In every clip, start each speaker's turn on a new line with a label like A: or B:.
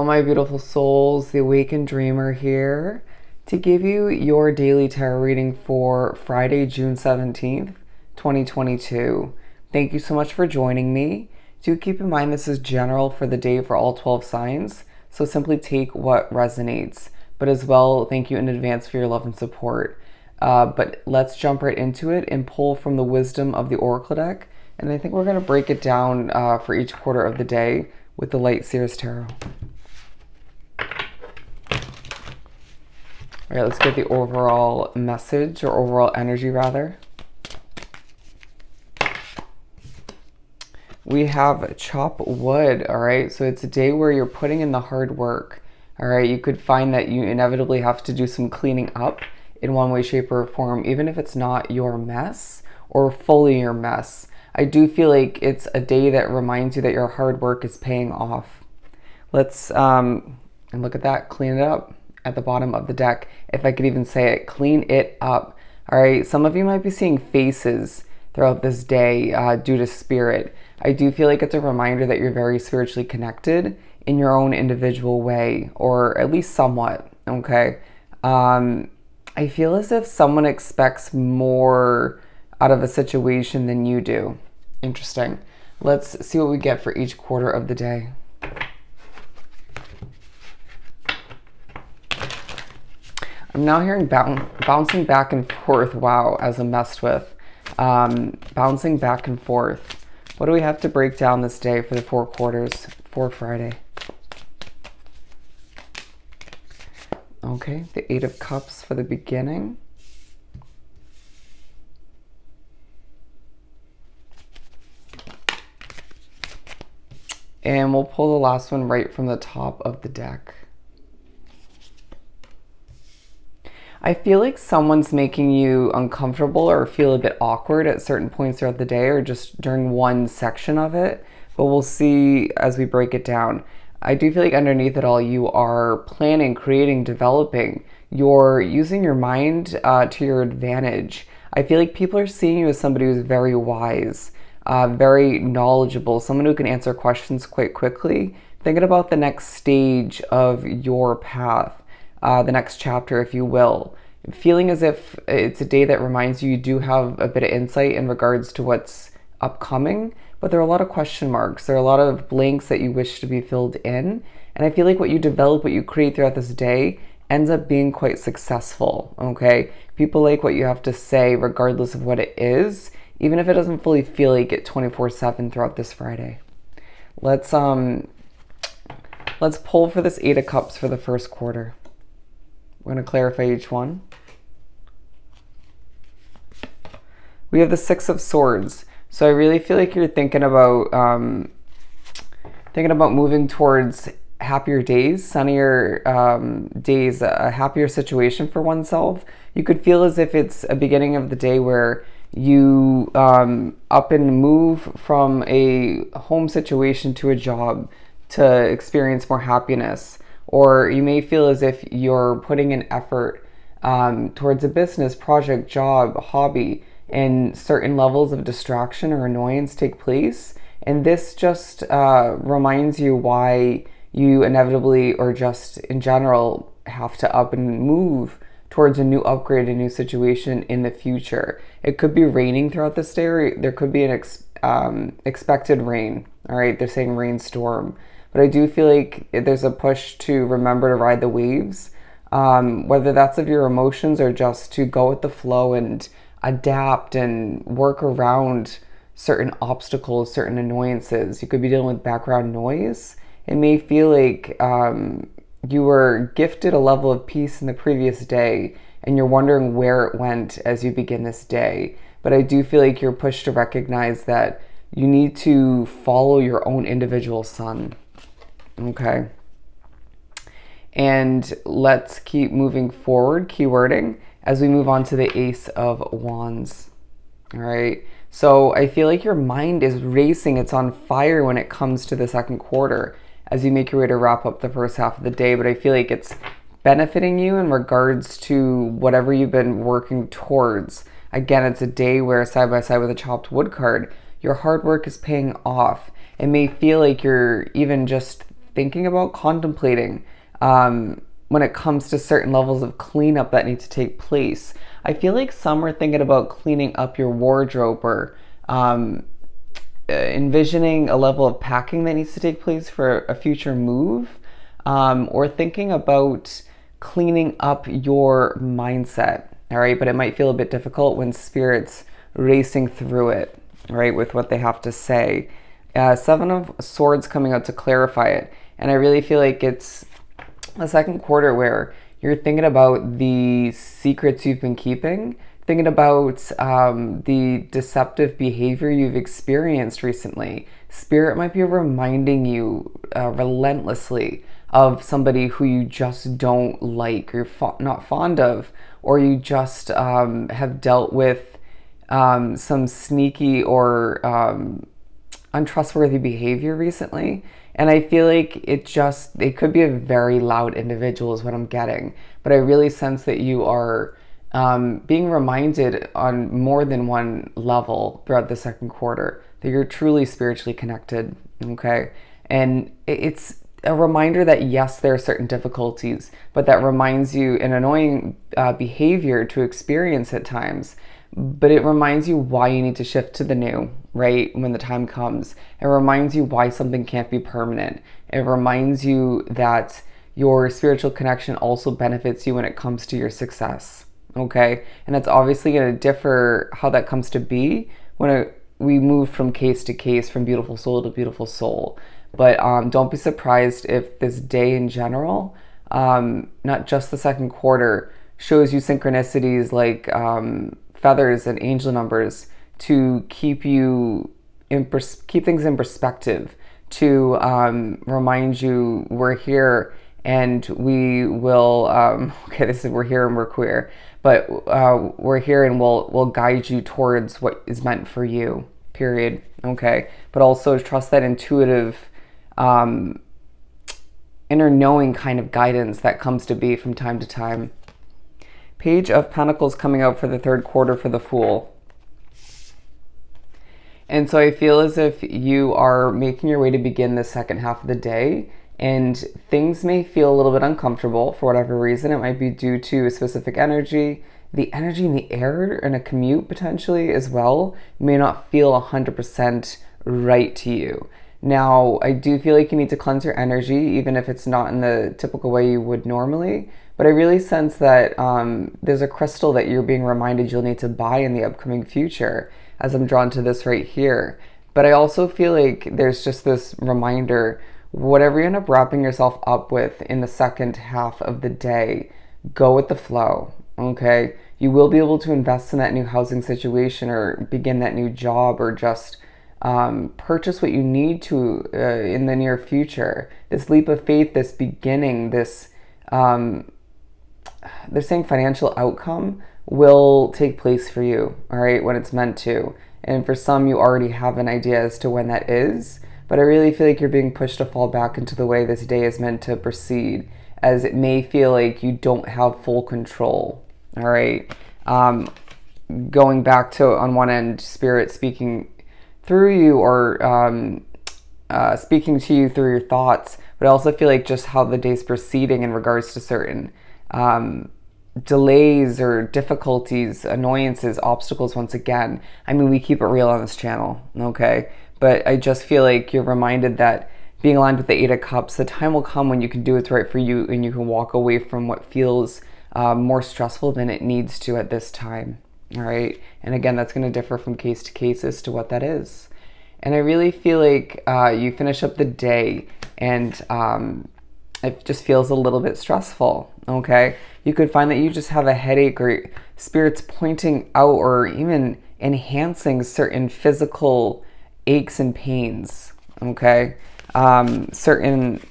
A: my beautiful souls, the Awakened Dreamer here to give you your daily tarot reading for Friday, June 17th, 2022. Thank you so much for joining me. Do keep in mind this is general for the day for all 12 signs, so simply take what resonates. But as well, thank you in advance for your love and support. But let's jump right into it and pull from the wisdom of the Oracle deck. And I think we're going to break it down for each quarter of the day with the Light Seers Tarot. All right, let's get the overall message, or overall energy rather. We have chop wood, all right? So it's a day where you're putting in the hard work, all right? You could find that you inevitably have to do some cleaning up in one way, shape, or form, even if it's not your mess or fully your mess. I do feel like it's a day that reminds you that your hard work is paying off. Let's, and look at that, clean it up at the bottom of the deck. If I could even say it, clean it up. All right, some of you might be seeing faces throughout this day due to spirit. I do feel like it's a reminder that you're very spiritually connected in your own individual way, or at least somewhat, okay? I feel as if someone expects more out of a situation than you do. Interesting. Let's see what we get for each quarter of the day. I'm now hearing bouncing back and forth. Wow, as I'm messed with. Bouncing back and forth. What do we have to break down this day for the 4 quarters for Friday? Okay, the 8 of Cups for the beginning. And we'll pull the last one right from the top of the deck. I feel like someone's making you uncomfortable or feel a bit awkward at certain points throughout the day, or just during one section of it, but we'll see as we break it down. I do feel like underneath it all, you are planning, creating, developing. You're using your mind to your advantage. I feel like people are seeing you as somebody who's very wise, very knowledgeable, someone who can answer questions quite quickly, thinking about the next stage of your path. The next chapter, if you will. Feeling as if it's a day that reminds you do have a bit of insight in regards to what's upcoming, but there are a lot of question marks. There are a lot of blanks that you wish to be filled in. And I feel like what you develop, what you create throughout this day ends up being quite successful, okay? People like what you have to say regardless of what it is, even if it doesn't fully feel like it 24/7 throughout this Friday. Let's pull for this 8 of Cups for the first quarter. We're going to clarify each one. We have the 6 of Swords. So I really feel like you're thinking about moving towards happier days, sunnier days, a happier situation for oneself. You could feel as if it's a beginning of the day where you up and move from a home situation to a job to experience more happiness. Or you may feel as if you're putting an effort towards a business, project, job, hobby, and certain levels of distraction or annoyance take place. And this just reminds you why you inevitably, or just in general, have to up and move towards a new upgrade, a new situation in the future. It could be raining throughout this day, or there could be an expected rain. All right, they're saying rainstorm. But I do feel like there's a push to remember to ride the waves, whether that's of your emotions or just to go with the flow and adapt and work around certain obstacles, certain annoyances. You could be dealing with background noise. It may feel like you were gifted a level of peace in the previous day and you're wondering where it went as you begin this day. But I do feel like you're pushed to recognize that you need to follow your own individual sun. Okay, and let's keep moving forward, keywording, as we move on to the Ace of Wands. All right, so I feel like your mind is racing. It's on fire when it comes to the second quarter as you make your way to wrap up the first half of the day, but I feel like it's benefiting you in regards to whatever you've been working towards. Again, it's a day where side by side with a chopped wood card, your hard work is paying off. It may feel like you're even just thinking about, contemplating when it comes to certain levels of cleanup that need to take place. I feel like some are thinking about cleaning up your wardrobe, or envisioning a level of packing that needs to take place for a future move, or thinking about cleaning up your mindset. All right, but it might feel a bit difficult when spirit's racing through it, right, with what they have to say. Seven of Swords coming out to clarify it, and I really feel like it's a second quarter where you're thinking about the secrets you've been keeping, thinking about the deceptive behavior you've experienced recently. Spirit might be reminding you relentlessly of somebody who you just don't like, or you're not fond of, or you just have dealt with some sneaky or untrustworthy behavior recently. And I feel like it could be a very loud individual is what I'm getting. But I really sense that you are being reminded on more than one level throughout the second quarter that you're truly spiritually connected, okay? And it's a reminder that yes, there are certain difficulties, but that reminds you an annoying behavior to experience at times. But it reminds you why you need to shift to the new, right? When the time comes. It reminds you why something can't be permanent. It reminds you that your spiritual connection also benefits you when it comes to your success, okay? And it's obviously going to differ how that comes to be when we move from case to case, from beautiful soul to beautiful soul. But don't be surprised if this day in general, not just the second quarter, shows you synchronicities like feathers and angel numbers to keep you keep things in perspective, to remind you we're here and we will okay, this is we're here and we're queer, but we're here and we'll guide you towards what is meant for you, period. Okay, but also trust that intuitive inner knowing kind of guidance that comes to be from time to time. Page of Pentacles coming out for the third quarter for the Fool. And so I feel as if you are making your way to begin the second half of the day, and things may feel a little bit uncomfortable for whatever reason. It might be due to a specific energy. The energy in the air in a commute potentially as well may not feel 100% right to you. Now, I do feel like you need to cleanse your energy, even if it's not in the typical way you would normally. But I really sense that there's a crystal that you're being reminded you'll need to buy in the upcoming future, as I'm drawn to this right here. But I also feel like there's just this reminder, whatever you end up wrapping yourself up with in the second half of the day, go with the flow, okay? You will be able to invest in that new housing situation, or begin that new job, or just purchase what you need to in the near future. This leap of faith, this beginning, this they're saying financial outcome will take place for you, all right, when it's meant to. And for some, you already have an idea as to when that is, but I really feel like you're being pushed to fall back into the way this day is meant to proceed, as it may feel like you don't have full control, all right? Going back to, on one end, Spirit speaking through you, or speaking to you through your thoughts, but I also feel like just how the day's proceeding in regards to certain delays or difficulties, annoyances, obstacles. Once again, I mean, we keep it real on this channel, okay? But I just feel like you're reminded that being aligned with the Eight of Cups, the time will come when you can do what's right for you, and you can walk away from what feels more stressful than it needs to at this time, all right? And again, that's going to differ from case to case as to what that is. And I really feel like you finish up the day and it just feels a little bit stressful, okay? You could find that you just have a headache, or Spirit's pointing out or even enhancing certain physical aches and pains, okay? Certain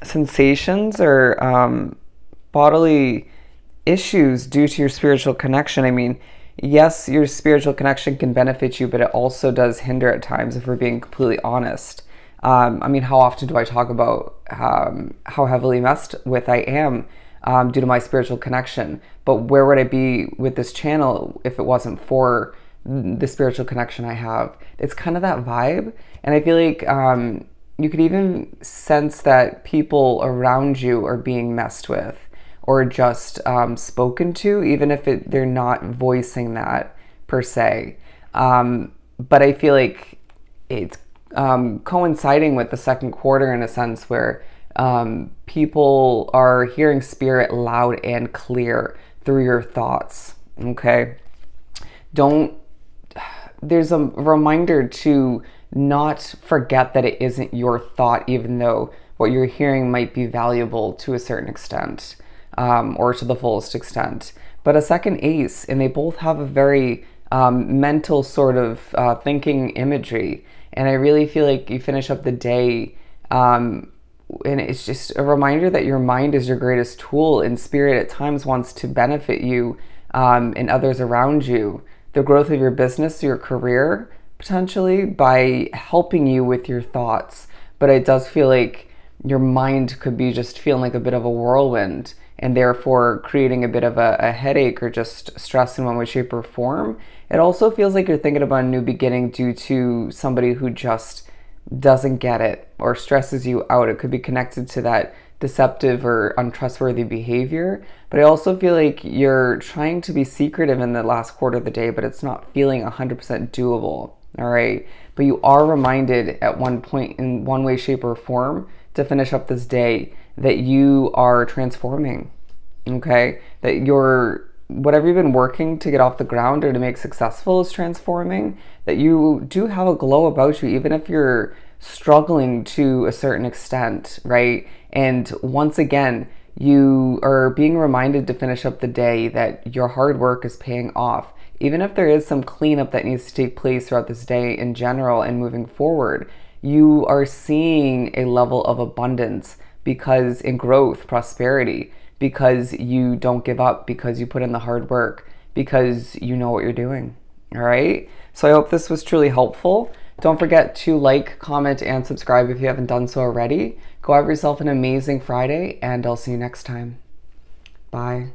A: sensations or bodily issues due to your spiritual connection. I mean, yes, your spiritual connection can benefit you, but it also does hinder at times, if we're being completely honest. I mean, how often do I talk about how heavily messed with I am due to my spiritual connection? But where would I be with this channel if it wasn't for the spiritual connection I have? It's kind of that vibe. And I feel like you could even sense that people around you are being messed with or just spoken to, even if they're not voicing that per se. But I feel like it's coinciding with the second quarter in a sense where people are hearing spirit loud and clear through your thoughts. Okay. There's a reminder to not forget that it isn't your thought, even though what you're hearing might be valuable to a certain extent, or to the fullest extent. But a second ace, and they both have a very mental sort of thinking imagery. And I really feel like you finish up the day, and it's just a reminder that your mind is your greatest tool, and spirit at times wants to benefit you and others around you, the growth of your business, your career, potentially by helping you with your thoughts. But it does feel like your mind could be just feeling like a bit of a whirlwind, and therefore creating a bit of a headache or just stress in one way, shape, or form. It also feels like you're thinking about a new beginning due to somebody who just doesn't get it or stresses you out. It could be connected to that deceptive or untrustworthy behavior. But I also feel like you're trying to be secretive in the last quarter of the day, but it's not feeling 100% doable. All right. But you are reminded at one point in one way, shape, or form to finish up this day that you are transforming. Okay. That whatever you've been working to get off the ground or to make successful is transforming. That you do have a glow about you, even if you're struggling to a certain extent, right? And once again, you are being reminded to finish up the day that your hard work is paying off. Even if there is some cleanup that needs to take place throughout this day in general and moving forward, you are seeing a level of abundance because in growth, prosperity, because you don't give up, because you put in the hard work, because you know what you're doing. All right. So I hope this was truly helpful. Don't forget to like, comment, and subscribe if you haven't done so already. Go have yourself an amazing Friday, and I'll see you next time. Bye.